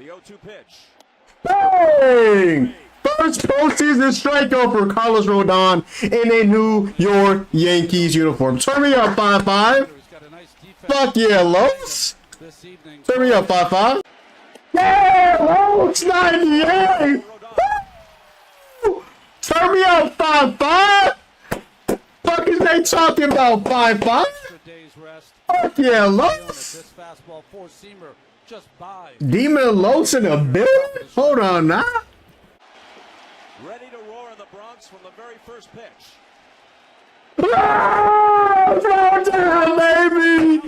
The 0-2 pitch. Bang! First postseason strikeout for Carlos Rodon in a New York Yankees uniform. Turn me up, 5-5. Fuck yeah, Los. Turn me up, 5-5. Yeah, Los, 98. Woo! Turn me up, 5-5. Fuck is they talking about, 5-5? Fuck yeah, Los. Demon Los in the building? Hold on now. Ready to roar in the Bronx from the very first pitch. Rodon, baby!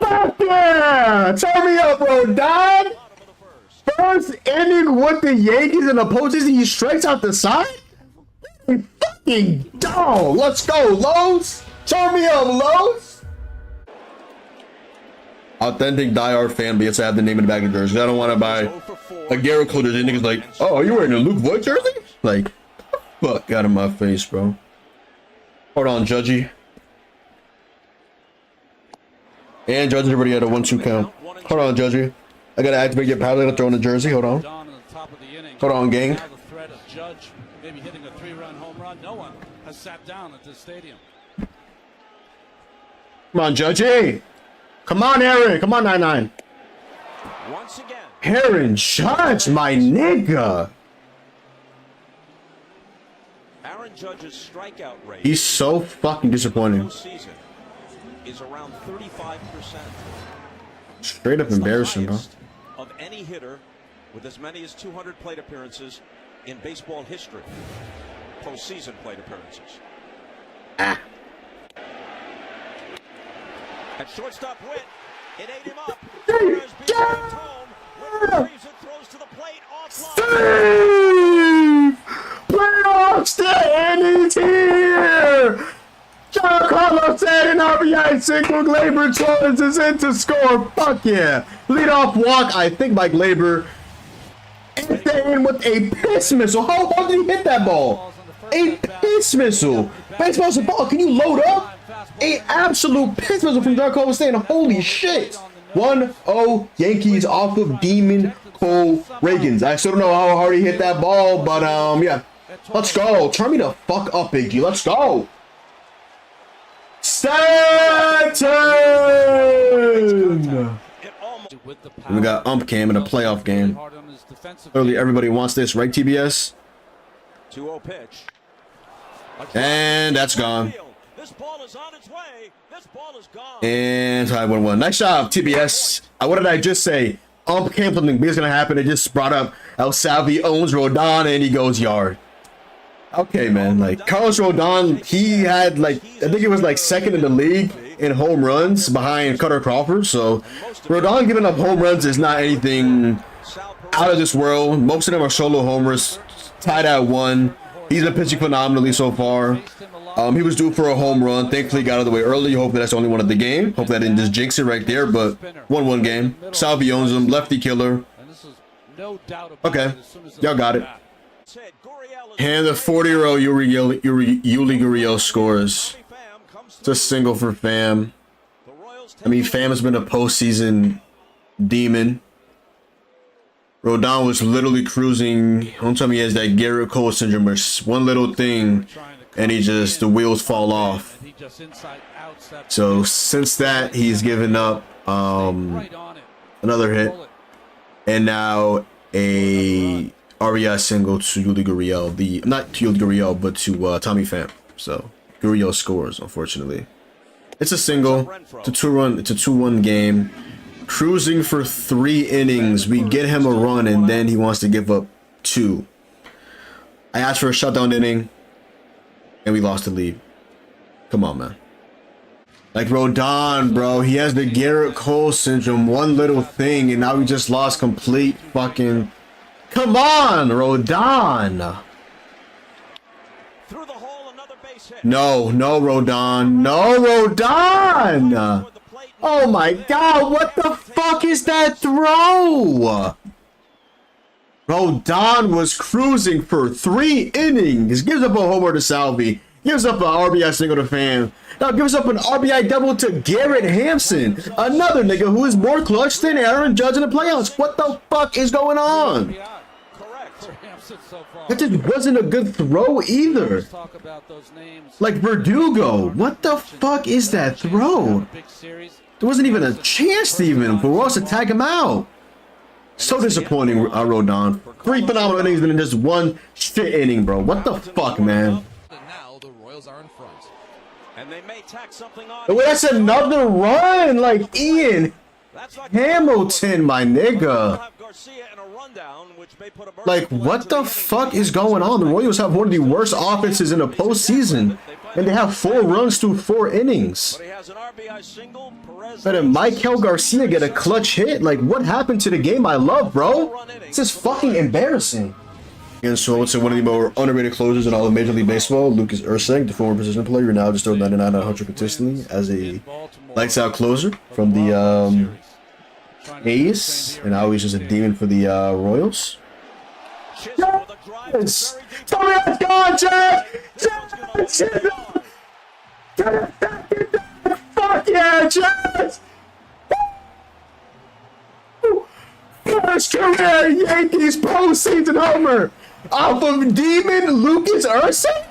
Fuck yeah! Turn me up, Rodon! First inning with the Yankees and the postseason, he strikes out the side? Fucking dog! Let's go, Lowe's! Turn me up, Lowe's! Authentic diehard fan, but yes, I have the name in the back of the jersey. I don't want to buy a Garrett Cole jersey. Niggas like, oh, are you wearing a Luke Voigt jersey? Like, fuck out of my face, bro. Hold on, Judgy. And Judgy already had a 1-2 count. Hold on, Judgy. I gotta activate your power. I gotta throw in the jersey. Hold on. Hold on, gang. Maybe hitting a 3-run home run. No one has sat down at this stadium. Come on, Judgy. Come on, Aaron. Come on, 9-9. Once again. Aaron Judge, my nigga. Aaron Judge's strikeout rate. He's so fucking disappointing. Season is around 35%. Straight up embarrassing, bro. Of any hitter with as many as 200 plate appearances in baseball history. Postseason plate appearances. Ah. At shortstop Witt, it ate him up. Throws to the plate offline. Playoffs, the end is here. John Carlos said an RBI single. Gleyber Torres is in to score. Fuck yeah. Leadoff walk, I think, by Gleyber. And then with a piss missile. How long did he hit that ball? A piss missile. Baseball's a ball. Can you load up? A absolute piss missile from John Carlos saying, holy shit. 1-0 Yankees off of Demon Cole Reagans. I still don't know how hard he hit that ball, but yeah. Let's go. Turn me the fuck up, Big G. Let's go. Saturn! We got ump cam in a playoff game. Clearly, everybody wants this, right, TBS? 2-0 pitch. And that's gone. This ball is on its way. This ball is gone. And tie 1-1. Nice job, TBS. What did I just say? Ump cam, something big is gonna happen. It just brought up El Salvi owns Rodon and he goes yard. Okay, man. Like Carlos Rodon, he had like I think it was like second in the league in home runs behind Cutter Crawford. So Rodon giving up home runs is not anything out of this world. Most of them are solo homers. Tied at 1. He's been pitching phenomenally so far. He was due for a home run. Thankfully, got out of the way early. Hopefully, that's the only one of the game. Hopefully, I didn't just jinx it right there. But 1-1 game. Salvi owns him. Lefty killer. Okay, y'all got it. And the 40-year-old Yuli Gurriel scores. It's a single for Fam. I mean, Fam has been a postseason demon. Rodon was literally cruising. Don't tell me he has that Garrett Cole syndrome where one little thing and the wheels fall off. So since that, he's given up another hit. And now a RBI single to Yuli Gurriel. Not to Yuli Gurriel, but to Tommy Pham. So Gurriel scores, unfortunately. It's a single. It's a 2-1 game. Cruising for 3 innings. We get him a run, and then he wants to give up 2. I asked for a shutdown inning, and we lost the lead. Come on, man. Like Rodon, bro. He has the Garrett Cole syndrome. One little thing, and now we just lost complete fucking... Come on, Rodon. Through the hole, another base hit. No, Rodon. No, Rodon. Oh my God, what the fuck is that throw? Rodon was cruising for 3 innings. Gives up a homer to Salvi. Gives up an RBI single to Pham. Now gives up an RBI double to Garrett Hampson, another nigga who is more clutch than Aaron Judge in the playoffs. What the fuck is going on? That just wasn't a good throw either. Like Verdugo, what the fuck is that throw? There wasn't even a chance even for Ross to tag him out. So disappointing, Rodon. 3 phenomenal innings in just 1 shit inning, bro. What the fuck, man? Are in front. And they may tack something on. Wait, that's another run, like Ian Hamilton, my nigga. Like, what the fuck is going on? The Royals have one of the worst offenses in the postseason, and they have 4 runs through 4 innings. But did Michael Garcia get a clutch hit? Like, what happened to the game I love, bro? This is fucking embarrassing. And so it's one of the more underrated closers in all of Major League Baseball. Lucas Erceg, the former position player, now just throws 99 out 100 consistently as a lights out closer from the A's, and now he's just a demon for the Royals. Yes! Tell me that's gone, Chad! Fuck yeah, Chad! First career Yankees postseason homer off of Demon Lucas Erceg?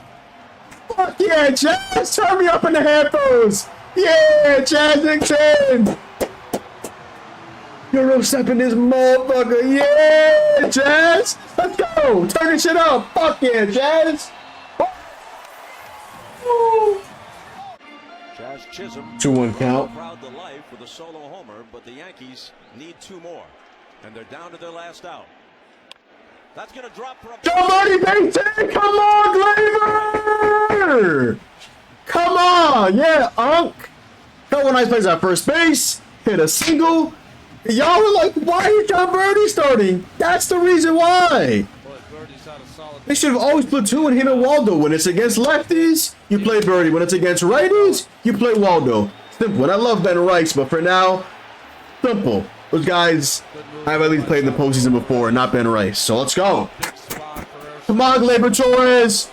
Fuck yeah, Jazz! Turn me up in the headphones! Yeah, Jazz Nixon! Euro stepping this motherfucker! Yeah, Jazz! Let's go! Turn this shit up! Fuck yeah, Jazz! 2-1 count. Proud to life with a solo homer, but the Yankees need 2 more, and they're down to their last out. That's gonna drop for a Somebody base it! Come on, Gleyber! Come on! Yeah, Unk! Couple nice plays at first base. Hit a single. Y'all were like, why is John Birdie starting? That's the reason why. They should have always platoon him and Waldo. When it's against lefties, you play Birdie. When it's against righties, you play Waldo. Simple. And I love Ben Rice, but for now, simple. Those guys I've at least played in the postseason before, not Ben Rice. So let's go. Come on, Gleyber Torres.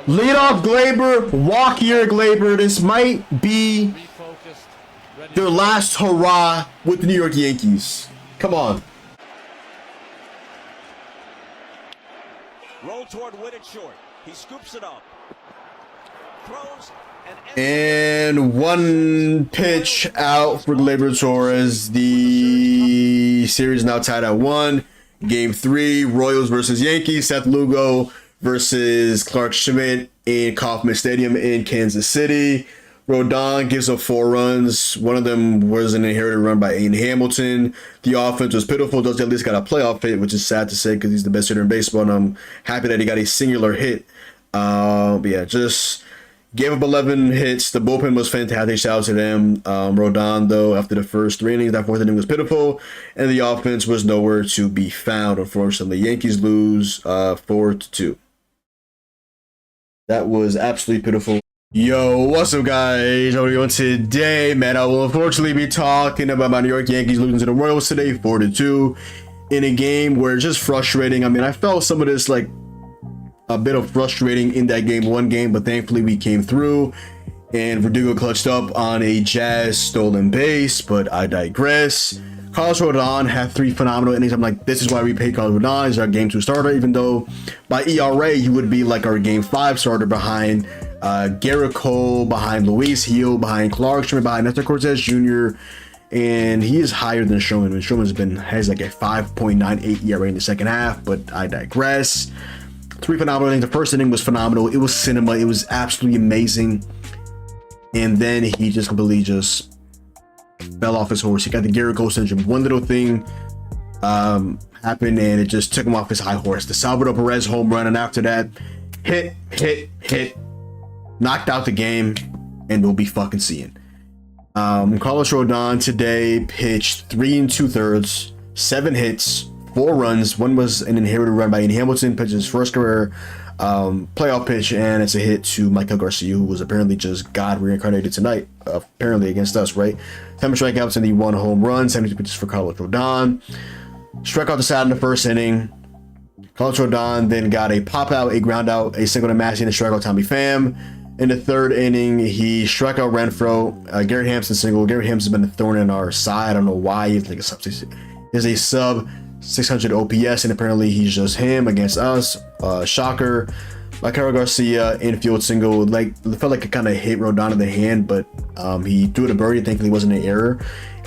Lead off Gleyber. Walk here, Gleyber. This might be their last hurrah with the New York Yankees. Come on. roll toward Whitted short. He scoops it up. Throws and 1 pitch out for Gleyber Torres. The series now tied at 1. Game 3, Royals versus Yankees. Seth Lugo versus Clark Schmidt in Kauffman Stadium in Kansas City. Rodon gives up 4 runs. One of them was an inherited run by Ian Hamilton. The offense was pitiful. Does at least got a playoff hit, which is sad to say because he's the best hitter in baseball, and I'm happy that he got a singular hit. But yeah, just gave up 11 hits. The bullpen was fantastic. Shout out to them. Rodon, though, after the first 3 innings, that 4th inning was pitiful, and the offense was nowhere to be found. Unfortunately, Yankees lose 4-2. That was absolutely pitiful. Yo, what's up, guys? How are you doing today? Man, I will unfortunately be talking about my New York Yankees losing to the Royals today, 4-2, in a game where it's just frustrating. I mean, I felt some of this, like, a bit of frustrating in that game 1 game, but thankfully we came through, and Verdugo clutched up on a Jazz stolen base, but I digress. Carlos Rodon had 3 phenomenal innings. I'm like, this is why we paid Carlos Rodon. He's our game 2 starter, even though by ERA, he would be like our game 5 starter behind Garrett Cole, behind Luis Gil, behind Clark Schmidt, behind Nestor Cortez Jr., and he is higher than Stroman. And Stroman has like a 5.98 ERA in the second half, but I digress. 3 phenomenal innings. The first inning was phenomenal. It was cinema. It was absolutely amazing. And then he just completely just fell off his horse. He got the Garrett Cole syndrome. One little thing happened, and it just took him off his high horse. The Salvador Perez home run, and after that, hit, knocked out the game, and we'll be fucking seeing. Carlos Rodon today pitched 3 2/3, 7 hits, 4 runs. 1 was an inherited run by Ian Hamilton, pitched his first career playoff pitch, and it's a hit to Michael Garcia, who was apparently just God reincarnated tonight, apparently against us, right? 10 strikeouts and the 1 home run, 72 pitches for Carlos Rodon. Struck out the side in the first inning. Carlos Rodon then got a pop out, a ground out, a single to Massey, and a strikeout Tommy Pham. In the third inning, he struck out Renfroe. Garrett Hampson single. Garrett Hampson's been a thorn in our side. I don't know why. He's like a substitute. He's a sub 600 OPS, and apparently he's just him against us. Shocker. Michael Garcia infield single. Like, it felt like it kind of hit Rodon in the hand, but he threw it to Birdie. Thankfully, it wasn't an error.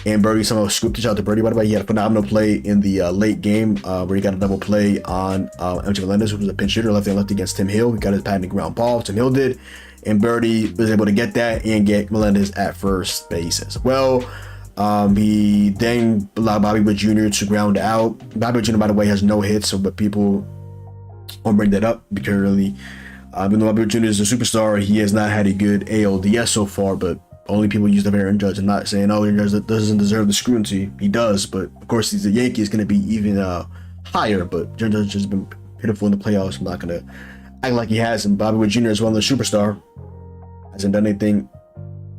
And Birdie somehow scooped it out to Birdie. By the way, he had a phenomenal play in the late game where he got a double play on MJ Melendez, who was a pinch hitter, lefty and lefty against Tim Hill. He got his patented ground ball. Tim Hill did. And Birdie was able to get that and get Melendez at first base as well. He then allowed Bobby Witt Jr. to ground out. Bobby Witt Jr., by the way, has no hits, but people won't bring that up because really, even though Bobby Witt Jr. is a superstar, he has not had a good ALDS so far, but only people use the Aaron Judge. I'm not saying, oh, Aaron Judge doesn't deserve the scrutiny. He does, but of course, he's a Yankee. It's going to be even higher, but Aaron Judge has been pitiful in the playoffs. I'm not going to act like he has, and Bobby Witt Jr. is one of the superstar. Hasn't done anything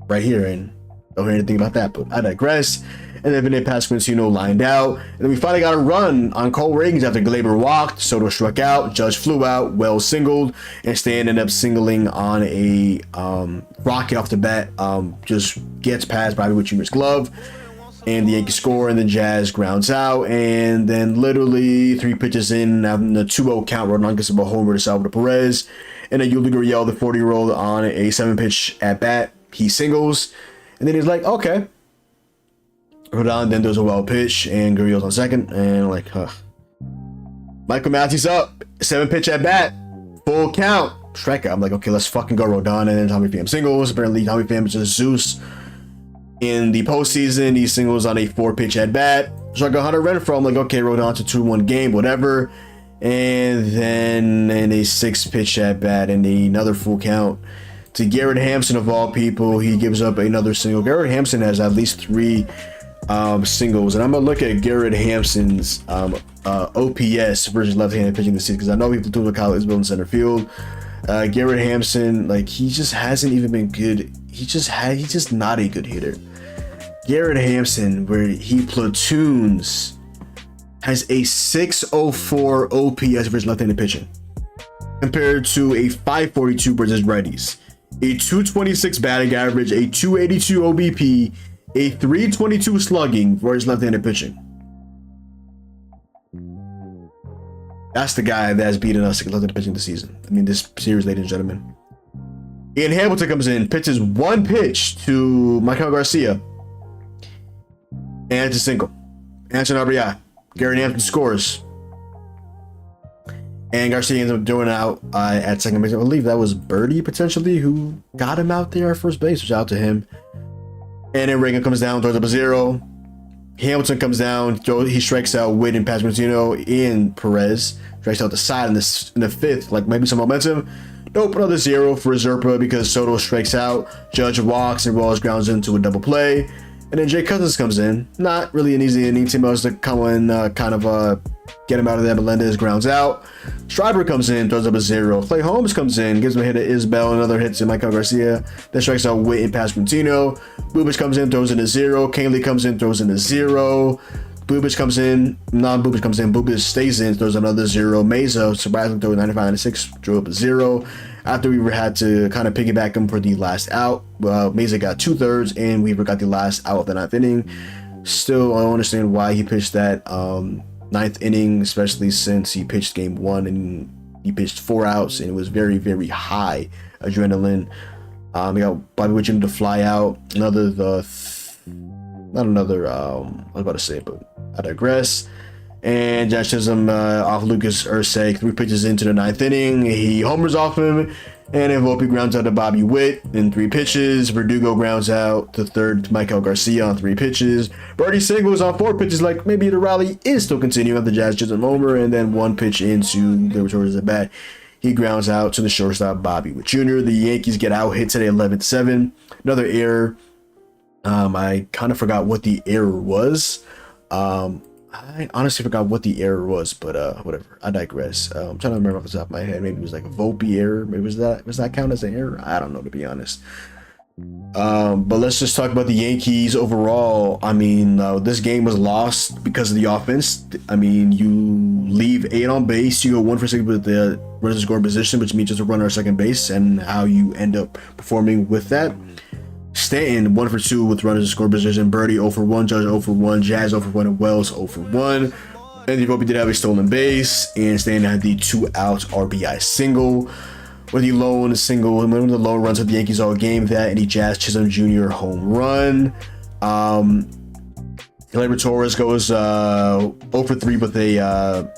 right here, and don't hear anything about that, but I digress. And then Vinny Pasquantino lined out, and then we finally got a run on Cole Reagans after Glaber walked, Soto struck out, Judge flew out, Wells singled, and Stan ended up singling on a rocket off the bat, just gets past Bobby Witt Jr.'s glove, and the Yankees score, and then Jazz grounds out, and then literally 3 pitches in, having the 2-0 count, Rodon gets a homer to Salvador Perez, and then Yuli Gurriel, the 40-year-old, on a 7-pitch at bat, he singles, and then he's like, okay. Rodon then does a wild pitch, and Gurriel's on second, and like, Michael Matthews up, 7-pitch at bat, full count, strikeout. I'm like, okay, let's fucking go, Rodon. And then Tommy Pham singles. Apparently, Tommy Pham is just Zeus in the postseason. He singles on a 4-pitch at bat. Struck out Hunter Renfroe. I'm like, okay, Rodon to 2-1 game, whatever. And then in a 6-pitch at bat and another full count to Garrett Hampson of all people, he gives up another single. Garrett Hampson has at least 3 singles, and I'm gonna look at Garrett Hampson's OPS versus left-handed pitching this season because I know people do look how he's building center field. Garrett Hampson, like, he just hasn't even been good. He's just not a good hitter. Garrett Hampson, where he platoons, has a 604 OPS versus left-handed pitching compared to a 542 versus righties, a 226 batting average, a 282 OBP, a 322 slugging versus left-handed pitching. That's the guy that's beaten us at left-handed pitching this season. I mean, this series, ladies and gentlemen. Ian Hamilton comes in, pitches 1 pitch to Michael Garcia, and it's a single. Answer RBI. Garrett Hampson scores, and Garcia ends up doing out at second base. I believe that was Birdie potentially who got him out there at first base. Shout out to him. And then Reagan comes down, throws up a 0. Hamilton comes down, he strikes out Witt and Pasquantino and Perez. Strikes out the side in the 5th, like maybe some momentum. Nope, another 0 for Zerpa because Soto strikes out. Judge walks and Rawls grounds into a double play. And then Jay Cousins comes in. Not really an easy inning. Tim Mills to come in, get him out of there. Melendez grounds out. Schreiber comes in, throws up a 0. Clay Holmes comes in, gives him a hit to Isbell, another hit to Michael Garcia. Then strikes out Witt and Pasquantino. Bubic comes in, throws in a 0. Canely comes in, throws in a 0. Bubic comes in, non-Bubic comes in. Bubic stays in, throws another 0. Meza, surprisingly, throws 95-96, drew up a 0. After Weaver had to kind of piggyback him for the last out, Meza got 2/3, and Weaver got the last out of the 9th inning. Still, I don't understand why he pitched that 9th inning, especially since he pitched game 1 and he pitched 4 outs, and it was very, very high adrenaline. We got Bobby Witt Jr. to fly out. I was about to say, but I digress. And Josh Chisholm off Lucas Ursay, 3 pitches into the 9th inning. He homers off him, and then Volpe grounds out to Bobby Witt in 3 pitches. Verdugo grounds out to third to Michael Garcia on 3 pitches. Birdie singles on 4 pitches, like maybe the rally is still continuing after Jazz Chisholm homer, and then 1 pitch into the towards the bat. He grounds out to the shortstop Bobby Witt Jr. The Yankees get out hit today 11-7. Another error. I kind of forgot what the error was. I honestly forgot what the error was, but whatever. I digress. I'm trying to remember off the top of my head. Maybe it was like a Volpe error. Maybe was that count as an error? I don't know, to be honest. But let's just talk about the Yankees overall. I mean, this game was lost because of the offense. I mean, you leave 8 on base, you go 1 for 6 with the runners in scoring position, which means just a runner at second base, and how you end up performing with that. Stanton 1 for 2 with runners in scoring position. Birdie 0 for 1, Judge 0 for 1, Jazz 0 for 1, and Wells 0 for 1. And Volpe did have a stolen base, and Stanton had the 2-out RBI single. With the lone single, one of the lone runs of the Yankees all game, that and the Jazz Chisholm Jr. home run. Gleyber Torres goes 0 for 3 with a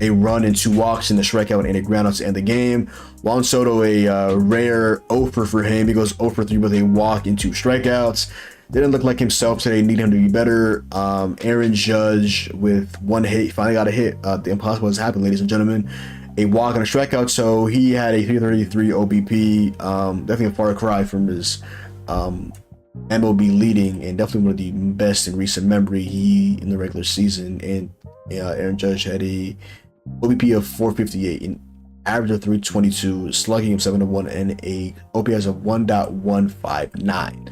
run and 2 walks and a strikeout and a groundout to end the game. Juan Soto, a rare 0 for him. He goes 0 for 3 with a walk and 2 strikeouts. Didn't look like himself today. Need him to be better. Aaron Judge with 1 hit. Finally got a hit. The impossible has happened, ladies and gentlemen. A walk and a strikeout. So he had a 333 OBP. Definitely a far cry from his MLB leading, and definitely one of the best in recent memory. He in the regular season, and Aaron Judge had a OBP of 458, an average of 322, slugging of 7-1, and a OPS of 1.159.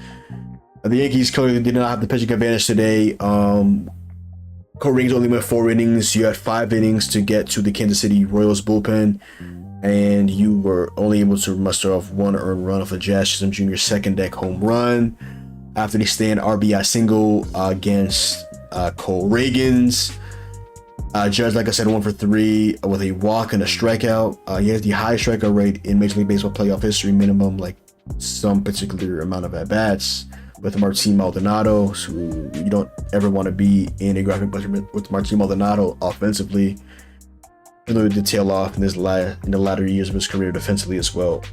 The Yankees clearly did not have the pitching advantage today. Cole Rings only went 4 innings. You had 5 innings to get to the Kansas City Royals bullpen, and you were only able to muster off 1 earned run off a Jazz Chisholm Jr. second deck home run after the stand RBI single against Cole Reagans. Judge, like I said, 1 for 3 with a walk and a strikeout. He has the highest strikeout rate in Major League Baseball playoff history, minimum like some particular amount of at-bats, with Martin Maldonado, who you don't ever want to be in a graphic with Martin Maldonado offensively. Even though he did tail off in the latter years of his career defensively as well.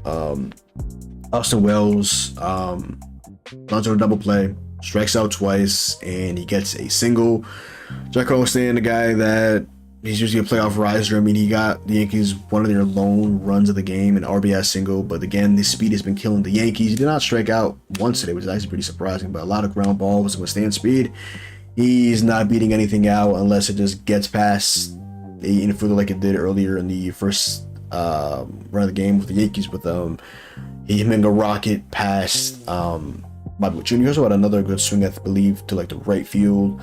Austin Wells runs on a double play, strikes out twice, and he gets a single. Jack Hostin, the guy that he's usually a playoff riser. I mean, he got the Yankees one of their lone runs of the game, an RBI single. But again, the speed has been killing the Yankees. He did not strike out once today, which is actually pretty surprising. But a lot of ground balls withstand speed. He's not beating anything out unless it just gets past the infielder like it did earlier in the first run of the game with the Yankees. With he hit a rocket past Bobby Witt Jr. He also had another good swing, I believe, to like the right field.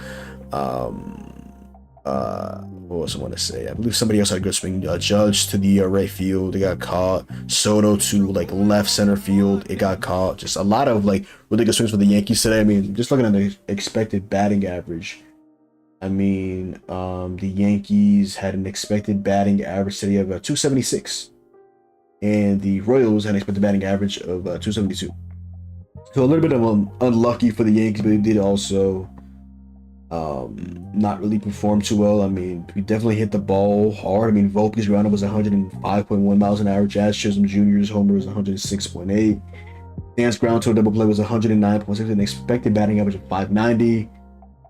What was I want to say? I believe somebody else had a good swing. Judge to the right field, it got caught. Soto to like left center field, it got caught. Just a lot of like really good swings for the Yankees today. I mean, just looking at the expected batting average, I mean, the Yankees had an expected batting average today of 276, and the Royals had an expected batting average of 272. So a little bit of unlucky for the Yankees, but they did also not really perform too well. I mean, we definitely hit the ball hard. I mean, Volpe's ground was 105.1 miles an hour. Jazz Chisholm Jr.'s homer was 106.8. Stan's ground to a double play was 109.6, an expected batting average of 590.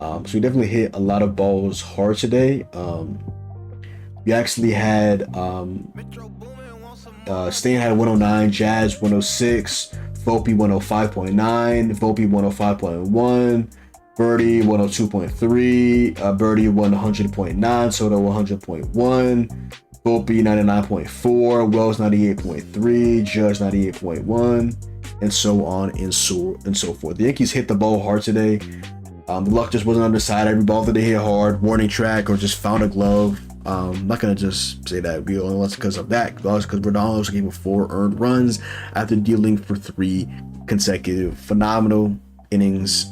So we definitely hit a lot of balls hard today. We actually had Stan had 109, Jazz 106, Volpe 105.9, Volpe 105.1, Birdie 102.3, Birdie 100.9, Soto 100.1, Volpe 99.4, Wells 98.3, Judge 98.1, and so on and so forth. The Yankees hit the ball hard today. The luck just wasn't on their side. Every ball that they hit hard, warning track, or just found a glove. I'm not gonna just say that we only lost because of that. We lost because Rodon also gave 4 earned runs after dealing for 3 consecutive phenomenal innings.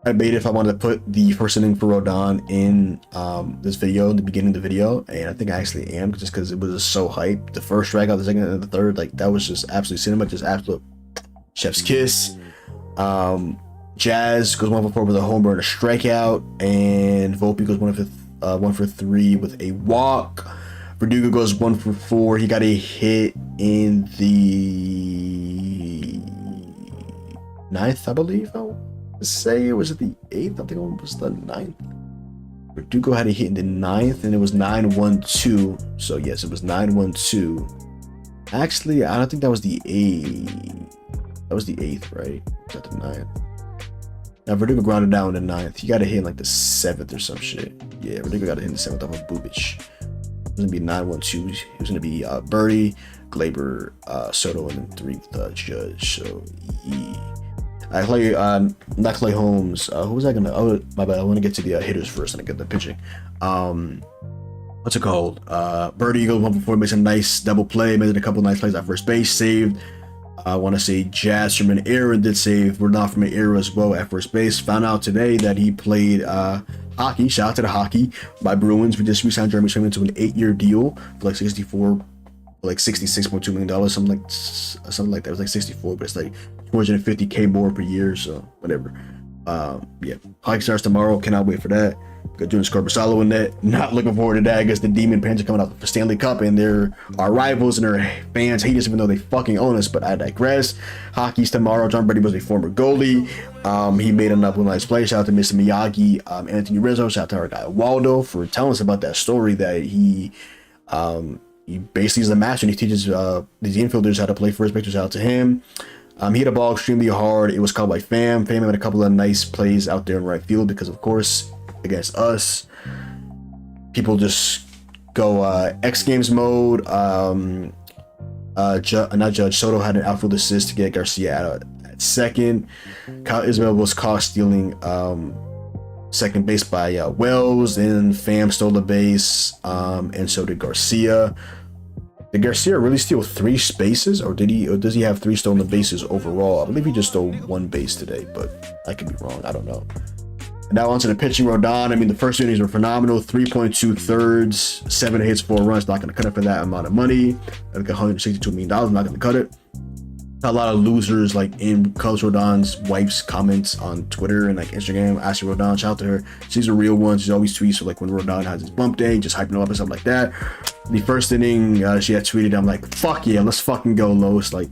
I debated if I wanted to put the first inning for Rodon in this video, in the beginning of the video, and I think I actually am, just because it was just so hyped. The first strikeout, the second, and the third, like that was just absolute cinema, just absolute chef's kiss. Jazz goes 1 for 4 with a homer and a strikeout, and Volpe goes 1 for 3 with a walk. Verdugo goes 1 for 4. He got a hit in the 9th, I believe. I want to say, was it the 8th? I think it was the 9th. Verdugo had a hit in the 9th, and it was 9-1-2. So yes, it was 9-1-2. Actually, I don't think that was the 8th. That was the 8th, right? Was that the 9th? Now, Verdugo grounded down in the 9th. He got a hit in like the 7th or some shit. Yeah, Verdugo got a hit in the 7th off of Bubic. was gonna be 9-1-2. It was gonna be Birdie, Glaber, Soto, and then 3 with Judge. So I play not Clay Holmes. Who was I gonna? Oh, my bad. I want to get to the hitters first, and I get the pitching. What's it called? Birdie goes 1-for-4, makes a nice double play, made a couple nice plays at first base, saved. I want to say Jazz from an era did save. We're not from an era as well at first base. Found out today that he played hockey. Shout out to the hockey by Bruins. We just re-signed Jeremy Swayman into an 8-year deal for like $66.2 million, something like that. It was like 64, but it's like $250K more per year, so whatever. Yeah, hockey starts tomorrow. Cannot wait for that. Got Junior Scorbusalo in that. Not looking forward to that. I guess the Demon Pants are coming out for Stanley Cup, and they're our rivals, and their fans hate us even though they fucking own us. But I digress. Hockey's tomorrow. John Brady was a former goalie. He made enough nice plays. Shout out to Mr. Miyagi, Anthony Rizzo. Shout out to our guy Waldo for telling us about that story that he basically is the master, and he teaches these infielders how to play first base. Shout out to him. He hit the ball extremely hard. It was called by Fam. Fam had a couple of nice plays out there in right field because, of course, against us, people just go X Games mode. Not Judge. Soto had an outfield assist to get Garcia out at second. Kyle Ismail was caught stealing second base by Wells, and Fam stole the base, and so did Garcia. Did Garcia really steal 3 spaces, or does he have 3 stolen bases overall? I believe he just stole 1 base today, but I could be wrong. I don't know. And now onto the pitching. Rodon. I mean, the first innings were phenomenal. 3.2 thirds, 7 hits, 4 runs. Not going to cut it for that amount of money. I think $162 million. Not going to cut it. A lot of losers like in Carlos Rodon's wife's comments on Twitter and like Instagram. Ashley Rodon, shout out to her. She's a real one. She's always tweets. So like when Rodon has his bump day, just hyping him up and stuff like that. The first inning, she had tweeted, I'm like, fuck yeah, let's fucking go, Lois. Like,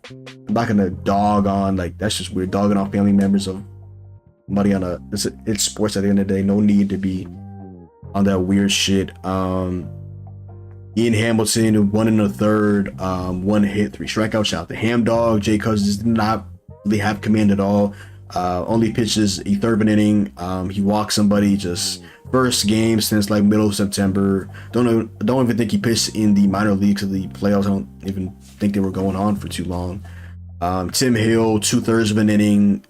I'm not gonna dog on, like, that's just weird, dogging on family members of money on it's sports at the end of the day. No need to be on that weird shit. Ian Hamilton, 1 1/3, 1 hit, 3 strikeouts. Shout out to Ham Dog. Jay Cousins did not really have command at all. Only pitches a third of an inning. He walked somebody just first game since like middle of September. Don't even think he pitched in the minor leagues of the playoffs. I don't even think they were going on for too long. Tim Hill, 2/3 of an inning.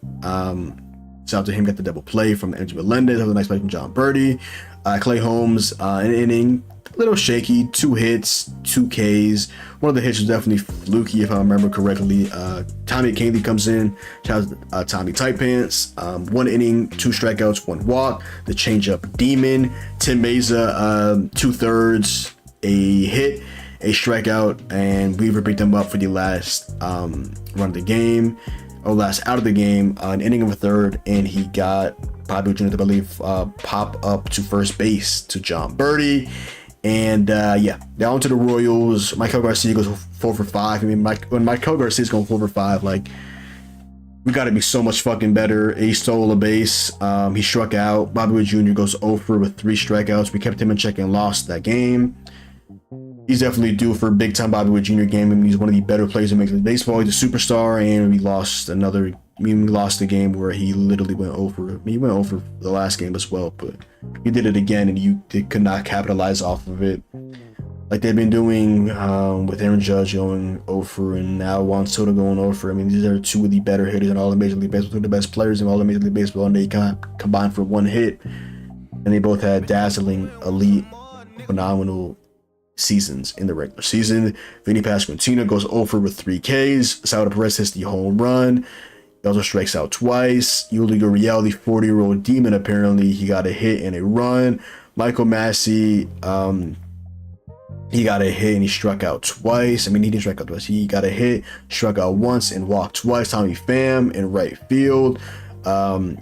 Shout out to him, got the double play from Andrew Melendez. That was a nice play from John Birdie. Clay Holmes, an inning. A little shaky, 2 hits, 2 Ks. One of the hits was definitely fluky, if I remember correctly. Tommy Candy comes in. Shout out to Tommy Tight Pants. 1 inning, 2 strikeouts, 1 walk. The changeup demon. Tim Mesa, 2/3, a hit, a strikeout, and Weaver picked him up for the last run of the game, or last out of the game, an inning of a third, and he got Bobby Jr. to believe pop up to first base to John Birdie. And yeah, down to the Royals. Michael Garcia goes 4 for 5. I mean, when Michael Garcia's going 4 for 5, like, we got to be so much fucking better. He stole a base. He struck out. Bobby Witt Jr. goes 0 for with 3 strikeouts. We kept him in check and lost that game. He's definitely due for a big time Bobby Witt Jr. game. I mean, he's one of the better players in Major League Baseball. He's a superstar, and we lost the game where he literally went over. He went over the last game as well, but he did it again, and they could not capitalize off of it like they've been doing with Aaron Judge going over, and now Juan Soto going over. I mean, these are 2 of the better hitters in all of Major League Baseball, 2 of the best players in all of Major League Baseball, and they combined for 1 hit, and they both had dazzling, elite, phenomenal seasons in the regular season. Vinny Pasquantino goes over with 3 Ks. Salvador Perez hits the home run. He also strikes out twice. Yuli Gurriel, the 40-year-old demon, apparently he got a hit and a run. Michael Massey, he got a hit and he struck out twice. I mean, he didn't strike out twice. He got a hit, struck out once, and walked twice. Tommy Pham in right field.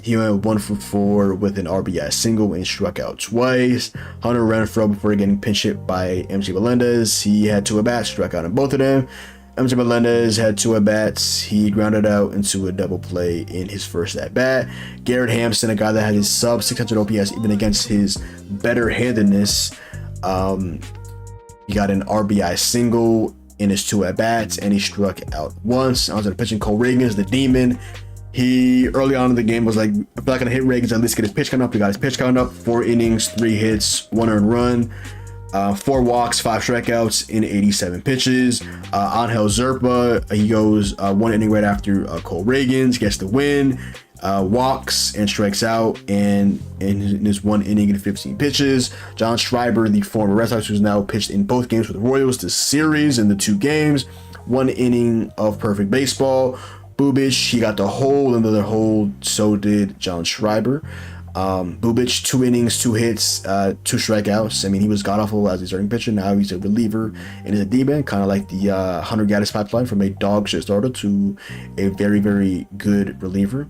He went 1 for 4 with an RBI single and struck out twice. Hunter Renfroe, before getting pinch hit by MJ Melendez, he had 2 at-bats, struck out in both of them. MJ Melendez had 2 at-bats. He grounded out into a double play in his first at-bat. Garrett Hampson, a guy that had his sub 600 OPS even against his better-handedness, he got an RBI single in his 2 at-bats, and he struck out once. Onto the pitching, Cole Reagans, the demon. He, early on in the game, was like, if I'm not going to hit Reagans, at least get his pitch count up. He got his pitch count up. 4 innings, 3 hits, 1 earned run. 4 walks, 5 strikeouts in 87 pitches. Angel Zerpa, he goes 1 inning right after Cole Reagans, gets the win. Walks and strikes out and in his 1 inning and 15 pitches. John Schreiber, the former Red Sox, who's now pitched in both games with the Royals this series in the 2 games. 1 inning of perfect baseball. Bubic, he got the hold, another hold, so did John Schreiber. Bubic, 2 innings, 2 hits, 2 strikeouts. I mean, he was god-awful as a starting pitcher. Now he's a reliever and is a D-man, kind of like the Hunter Gaddis pipeline from a dog shit starter to a very, very good reliever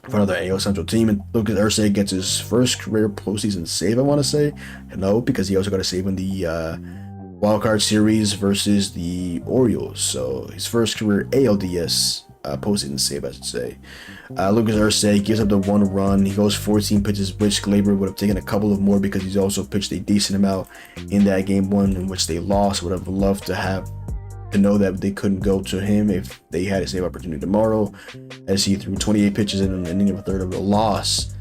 for another AL Central team. And Lucas Ursay gets his first career postseason save, I want to say. No, because he also got a save in the wildcard series versus the Orioles. So his first career ALDS postseason save, I should say. Lucas Ursay gives up the 1 run. He goes 14 pitches, which Glaber would have taken a couple of more because he's also pitched a decent amount in that game 1 in which they lost. Would have loved to know that they couldn't go to him if they had a save opportunity tomorrow, as he threw 28 pitches in an inning of a third of a loss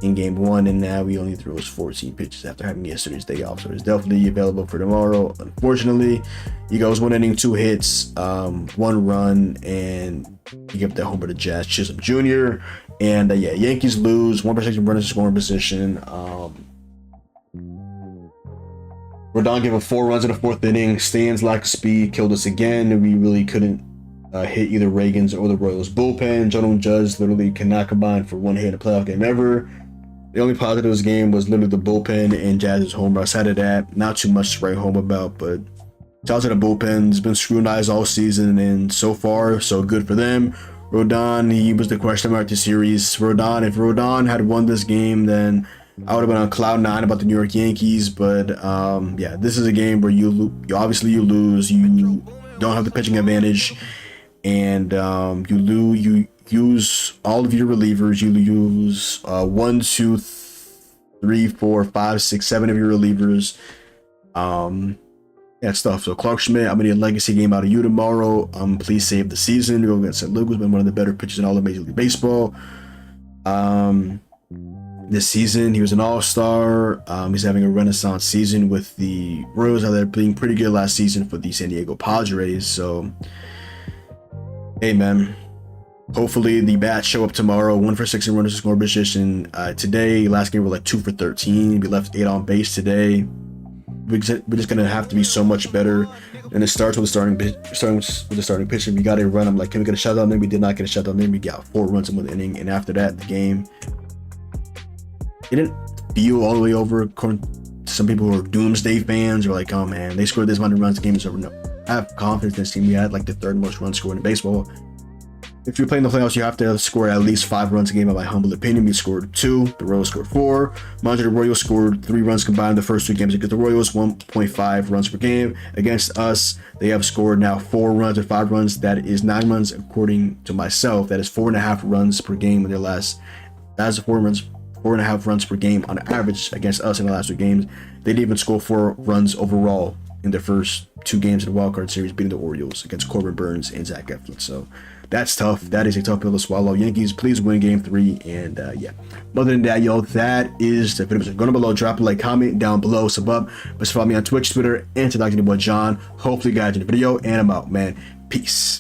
in game 1, and now he only threw his 14 pitches after having yesterday's day off. So it's definitely available for tomorrow. Unfortunately, he goes 1 inning, 2 hits, 1 run, and he gave the homer to Jazz Chisholm Jr. And yeah, Yankees lose. 1 protected runners in scoring position. Rodon gave up 4 runs in the 4th inning. Stan's lack of speed killed us again. We really couldn't hit either Reagans or the Royals bullpen. Jonathan Judge literally cannot combine for 1 hit in a playoff game ever. The only positive of this game was literally the bullpen and Jazz's home run. Outside of that, not too much to write home about, but shout out to the bullpen. It's been scrutinized all season, and so far, so good for them. Rodon, he was the question mark this series. If Rodon had won this game, then I would have been on cloud 9 about the New York Yankees. But yeah, this is a game where you obviously lose. You don't have the pitching advantage, and you use all of your relievers. You use 1, 2, 3, 4, 5, 6, 7 of your relievers. Yeah, stuff. So Clark Schmidt, I'm gonna need a legacy game out of you tomorrow. Please save the season. Go against St. Luke, who's been one of the better pitchers in all of Major League Baseball. This season, he was an all-star. He's having a renaissance season with the Royals. They're being pretty good last season for the San Diego Padres. So, hey, man. Hopefully the bats show up tomorrow. 1 for 6 in runners in scoring position. Today, last game we were like 2 for 13. We left 8 on base today. We're just gonna have to be so much better. And it starts with the starting pitcher. We got a run. I'm like, can we get a shutout? Then we did not get a shutout. Then we got 4 runs in 1 inning. And after that, the game, it didn't feel all the way over. According to some people who are doomsday fans, are like, oh man, they scored this many runs, the game is over. No, I have confidence in this team. We had like the 3rd most runs scored in baseball. If you're playing the playoffs, you have to score at least 5 runs a game, in my humble opinion. We scored 2. The Royals scored 4. Mind you, the Royals scored 3 runs combined in the first 2 games against the Royals, 1.5 runs per game. Against us, they have scored now 4 runs or 5 runs. That is 9 runs, according to myself. That is 4.5 runs per game in their last. That is 4.5 runs per game on average against us in the last 2 games. They didn't even score 4 runs overall in their first 2 games in the wildcard series, beating the Orioles against Corbin Burns and Zach Eflin. So that's tough. That is a tough pill to swallow. Yankees, please win game 3. And yeah, other than that, yo, that is the video. Go down below, drop a like, comment down below, sub up. Please follow me on Twitch, Twitter, and TikTok, your boy John. Hopefully you guys enjoyed the video, and I'm out, man. Peace.